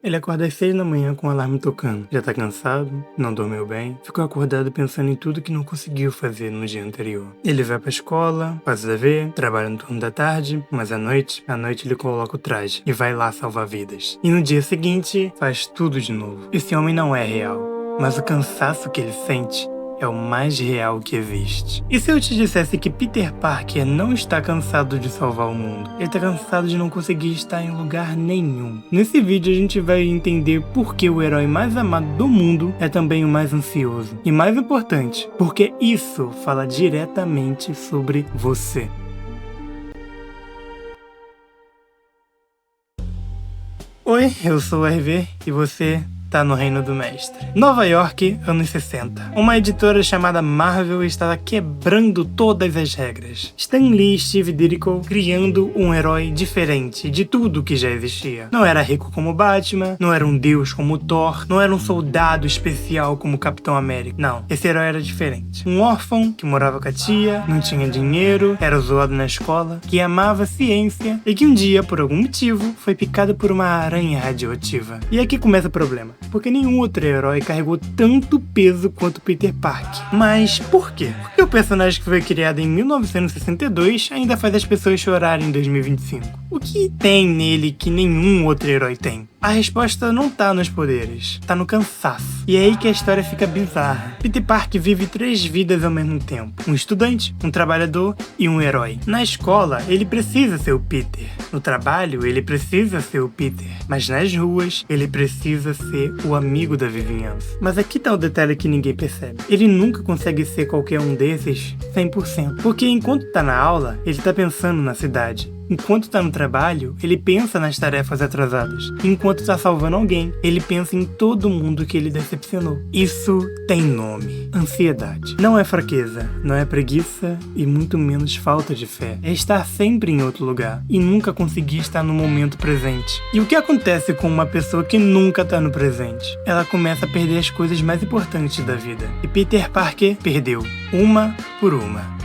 Ele acorda às 6 da manhã com o alarme tocando. Já tá cansado, não dormiu bem, ficou acordado pensando em tudo que não conseguiu fazer no dia anterior. Ele vai pra escola, faz o dever, trabalha no turno da tarde, mas à noite ele coloca o traje e vai lá salvar vidas. E no dia seguinte, faz tudo de novo. Esse homem não é real, mas o cansaço que ele sente é o mais real que existe. E se eu te dissesse que Peter Parker não está cansado de salvar o mundo? Ele está cansado de não conseguir estar em lugar nenhum. Nesse vídeo a gente vai entender por que o herói mais amado do mundo é também o mais ansioso. E mais importante, porque isso fala diretamente sobre você. Oi, eu sou o RV e você tá no Reino do Mestre. Nova York, anos 60. Uma editora chamada Marvel estava quebrando todas as regras. Stan Lee e Steve Ditko criando um herói diferente de tudo que já existia. Não era rico como Batman, não era um deus como Thor, não era um soldado especial como Capitão América. Não, esse herói era diferente. Um órfão que morava com a tia, não tinha dinheiro, era zoado na escola, que amava ciência e que um dia, por algum motivo, foi picado por uma aranha radioativa. E aqui começa o problema. Porque nenhum outro herói carregou tanto peso quanto Peter Parker. Mas por quê? Porque o personagem que foi criado em 1962 ainda faz as pessoas chorarem em 2025. O que tem nele que nenhum outro herói tem? A resposta não tá nos poderes, tá no cansaço. E é aí que a história fica bizarra. Peter Parker vive 3 vidas ao mesmo tempo. Um estudante, um trabalhador e um herói. Na escola, ele precisa ser o Peter. No trabalho, ele precisa ser o Peter. Mas nas ruas, ele precisa ser o amigo da vizinhança. Mas aqui tá o detalhe que ninguém percebe. Ele nunca consegue ser qualquer um desses 100%. Porque enquanto tá na aula, ele tá pensando na cidade. Enquanto tá no trabalho, ele pensa nas tarefas atrasadas. Enquanto tá salvando alguém, ele pensa em todo mundo que ele decepcionou. Isso tem nome: ansiedade. Não é fraqueza, não é preguiça e muito menos falta de fé. É estar sempre em outro lugar e nunca conseguir estar no momento presente. E o que acontece com uma pessoa que nunca tá no presente? Ela começa a perder as coisas mais importantes da vida. E Peter Parker perdeu, uma por uma.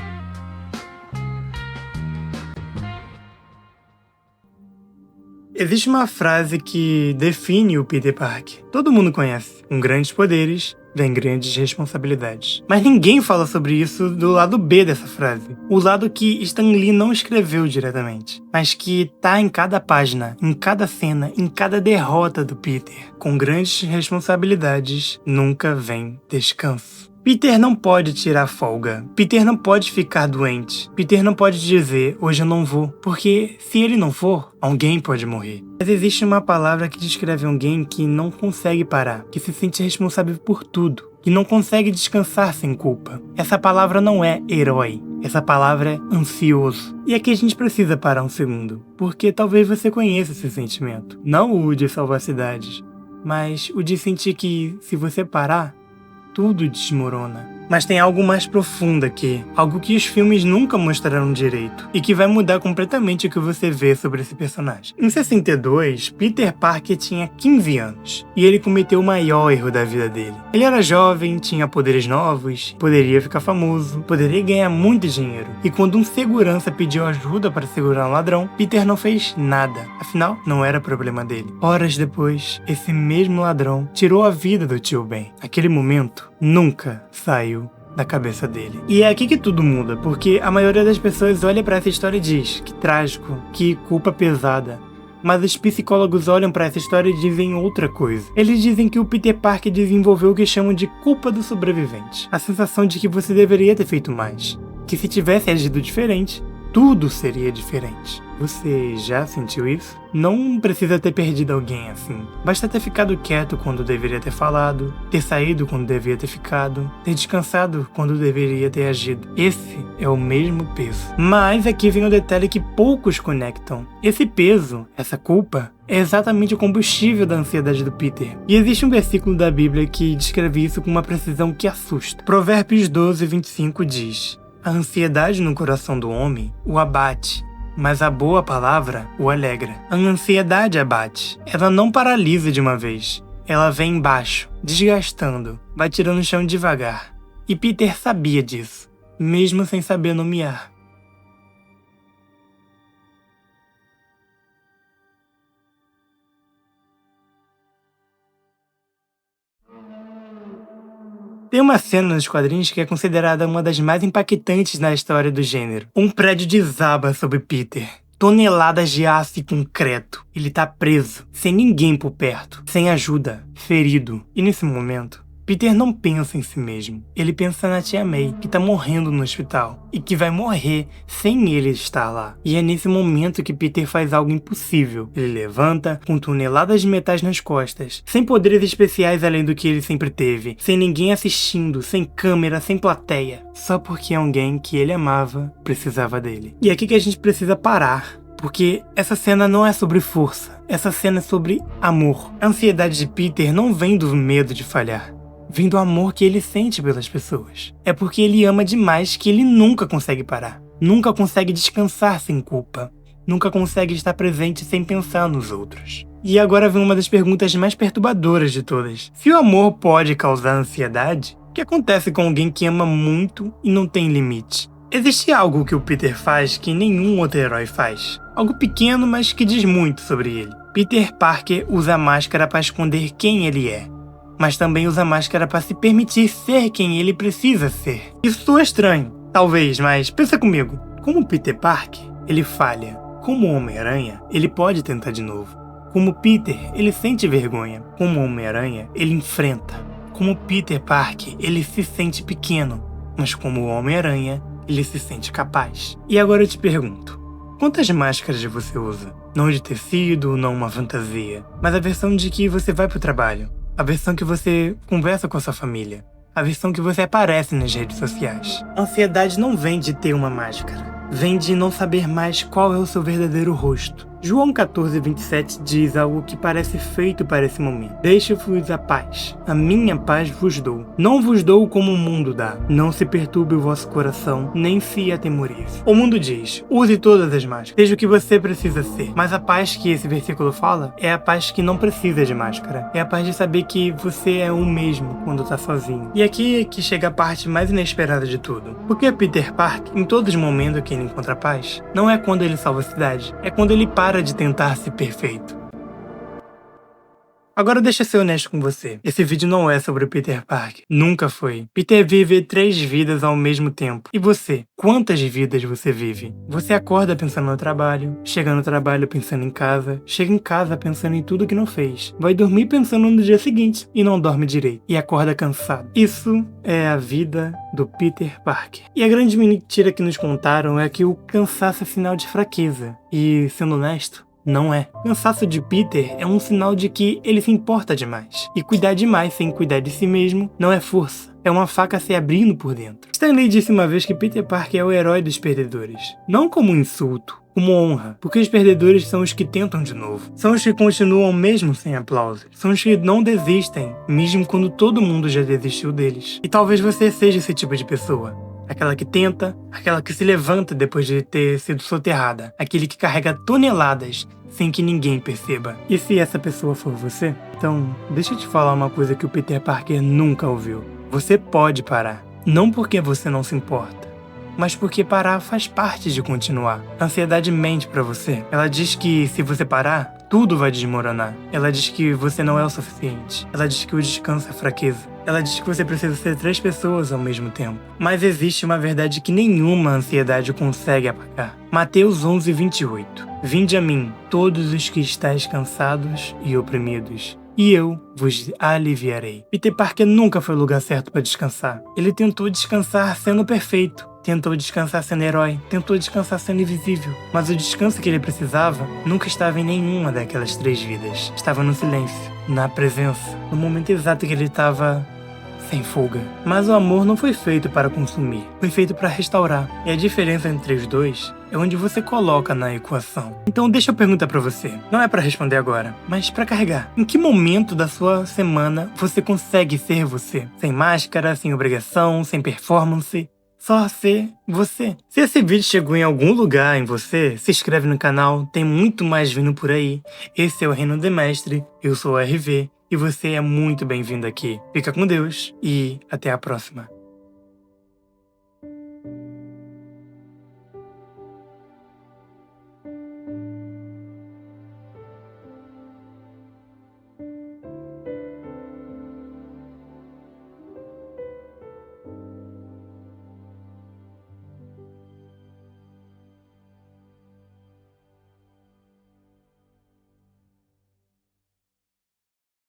Existe uma frase que define o Peter Parker. Todo mundo conhece. Com grandes poderes, vem grandes responsabilidades. Mas ninguém fala sobre isso do lado B dessa frase. O lado que Stan Lee não escreveu diretamente, mas que tá em cada página, em cada cena, em cada derrota do Peter. Com grandes responsabilidades, nunca vem descanso. Peter não pode tirar folga. Peter não pode ficar doente. Peter não pode dizer, hoje eu não vou. Porque se ele não for, alguém pode morrer. Mas existe uma palavra que descreve alguém que não consegue parar, que se sente responsável por tudo, que não consegue descansar sem culpa. Essa palavra não é herói. Essa palavra é ansioso. E aqui a gente precisa parar um segundo, porque talvez você conheça esse sentimento. Não o de salvar cidades, mas o de sentir que, se você parar, tudo desmorona. Mas tem algo mais profundo aqui, algo que os filmes nunca mostraram direito, e que vai mudar completamente o que você vê sobre esse personagem. Em 62, Peter Parker tinha 15 anos, e ele cometeu o maior erro da vida dele. Ele era jovem, tinha poderes novos, poderia ficar famoso, poderia ganhar muito dinheiro, e quando um segurança pediu ajuda para segurar um ladrão, Peter não fez nada, afinal, não era problema dele. Horas depois, esse mesmo ladrão tirou a vida do tio Ben. Aquele momento nunca saiu da cabeça dele. E é aqui que tudo muda, porque a maioria das pessoas olha pra essa história e diz: que trágico, que culpa pesada. Mas os psicólogos olham pra essa história e dizem outra coisa. Eles dizem que o Peter Parker desenvolveu o que chamam de culpa do sobrevivente. A sensação de que você deveria ter feito mais. Que se tivesse agido diferente, tudo seria diferente. Você já sentiu isso? Não precisa ter perdido alguém assim. Basta ter ficado quieto quando deveria ter falado, ter saído quando deveria ter ficado, ter descansado quando deveria ter agido. Esse é o mesmo peso. Mas aqui vem um detalhe que poucos conectam. Esse peso, essa culpa, é exatamente o combustível da ansiedade do Peter. E existe um versículo da Bíblia que descreve isso com uma precisão que assusta. Provérbios 12:25 diz: a ansiedade no coração do homem o abate, mas a boa palavra o alegra. A ansiedade abate. Ela não paralisa de uma vez. Ela vem embaixo, desgastando, vai tirando o chão devagar. E Peter sabia disso, mesmo sem saber nomear. Tem uma cena nos quadrinhos que é considerada uma das mais impactantes na história do gênero. Um prédio desaba sobre Peter. Toneladas de aço e concreto. Ele tá preso, sem ninguém por perto, sem ajuda, ferido. E nesse momento, Peter não pensa em si mesmo. Ele pensa na tia May, que tá morrendo no hospital e que vai morrer sem ele estar lá. E é nesse momento que Peter faz algo impossível. Ele levanta com toneladas de metais nas costas, sem poderes especiais além do que ele sempre teve, sem ninguém assistindo, sem câmera, sem plateia, só porque alguém que ele amava precisava dele. E é aqui que a gente precisa parar. Porque essa cena não é sobre força, essa cena é sobre amor. A ansiedade de Peter não vem do medo de falhar. Vem do amor que ele sente pelas pessoas. É porque ele ama demais que ele nunca consegue parar. Nunca consegue descansar sem culpa. Nunca consegue estar presente sem pensar nos outros. E agora vem uma das perguntas mais perturbadoras de todas. Se o amor pode causar ansiedade, o que acontece com alguém que ama muito e não tem limite? Existe algo que o Peter faz que nenhum outro herói faz. Algo pequeno, mas que diz muito sobre ele. Peter Parker usa a máscara para esconder quem ele é. Mas também usa máscara para se permitir ser quem ele precisa ser. Isso soa estranho, talvez, mas pensa comigo. Como Peter Parker, ele falha. Como Homem-Aranha, ele pode tentar de novo. Como Peter, ele sente vergonha. Como Homem-Aranha, ele enfrenta. Como Peter Parker, ele se sente pequeno. Mas como Homem-Aranha, ele se sente capaz. E agora eu te pergunto, quantas máscaras você usa? Não de tecido, não uma fantasia, mas a versão de que você vai pro trabalho. A versão que você conversa com a sua família. A versão que você aparece nas redes sociais. A ansiedade não vem de ter uma máscara. Vem de não saber mais qual é o seu verdadeiro rosto. João 14:27 diz algo que parece feito para esse momento. Deixe-vos a paz. A minha paz vos dou. Não vos dou como o mundo dá. Não se perturbe o vosso coração, nem se atemorize. O mundo diz, use todas as máscaras. Seja o que você precisa ser. Mas a paz que esse versículo fala é a paz que não precisa de máscara. É a paz de saber que você é um mesmo quando tá sozinho. E aqui é que chega a parte mais inesperada de tudo. Porque Peter Parker, em todos os momentos que ele encontra paz, não é quando ele salva a cidade. É quando ele para de tentar ser perfeito. Agora deixa eu ser honesto com você. Esse vídeo não é sobre o Peter Parker. Nunca foi. Peter vive 3 vidas ao mesmo tempo. E você? Quantas vidas você vive? Você acorda pensando no trabalho, chega no trabalho pensando em casa, chega em casa pensando em tudo que não fez, vai dormir pensando no dia seguinte e não dorme direito. E acorda cansado. Isso é a vida do Peter Parker. E a grande mentira que nos contaram é que o cansaço é sinal de fraqueza. E, sendo honesto, não é. O cansaço de Peter é um sinal de que ele se importa demais. E cuidar demais sem cuidar de si mesmo não é força. É uma faca se abrindo por dentro. Stanley disse uma vez que Peter Parker é o herói dos perdedores. Não como um insulto, como honra. Porque os perdedores são os que tentam de novo. São os que continuam mesmo sem aplausos. São os que não desistem, mesmo quando todo mundo já desistiu deles. E talvez você seja esse tipo de pessoa. Aquela que tenta, aquela que se levanta depois de ter sido soterrada, aquele que carrega toneladas sem que ninguém perceba. E se essa pessoa for você? Então, deixa eu te falar uma coisa que o Peter Parker nunca ouviu. Você pode parar. Não porque você não se importa, mas porque parar faz parte de continuar. A ansiedade mente pra você. Ela diz que se você parar, tudo vai desmoronar. Ela diz que você não é o suficiente. Ela diz que o descanso é fraqueza. Ela diz que você precisa ser 3 pessoas ao mesmo tempo. Mas existe uma verdade que nenhuma ansiedade consegue apagar. Mateus 11:28. Vinde a mim, todos os que estáis cansados e oprimidos, e eu vos aliviarei. Peter Parker nunca foi o lugar certo para descansar. Ele tentou descansar sendo perfeito. Tentou descansar sendo herói, tentou descansar sendo invisível. Mas o descanso que ele precisava nunca estava em nenhuma daquelas 3 vidas. Estava no silêncio, na presença, no momento exato que ele estava sem folga. Mas o amor não foi feito para consumir, foi feito para restaurar. E a diferença entre os dois é onde você coloca na equação. Então deixa eu perguntar pra você. Não é pra responder agora, mas pra carregar. Em que momento da sua semana você consegue ser você? Sem máscara, sem obrigação, sem performance? Só ser você. Se esse vídeo chegou em algum lugar em você, se inscreve no canal, tem muito mais vindo por aí. Esse é o Reino do Mestre, eu sou o RV e você é muito bem-vindo aqui. Fica com Deus e até a próxima.